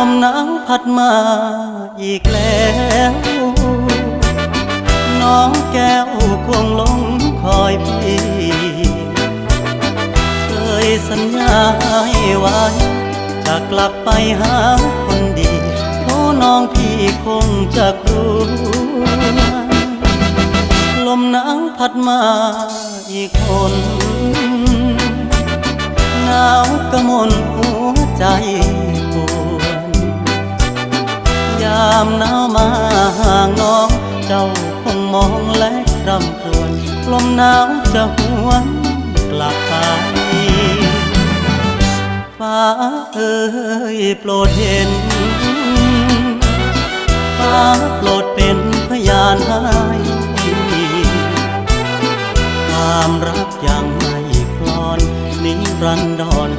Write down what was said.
มหนาวพัดมาอีกแล้วน้องแก้วคงหลงคอยพี่เคยสัญญาให้ไว้จะกลับไปหาคนดีเพราะน้องพี่คงจะกลัวลมหนาวพัดมาอีกคนหนาวกระมนหัวใจปวดยามหนาวมาห่างน้องเจ้าคงมองและรำครวญลมหนาวจะหวนกลับไปฟ้าเอ่ยโปรดเห็นฟ้าโปรดเป็นพยานให้ความรักยังไม่คลอนนิรันดร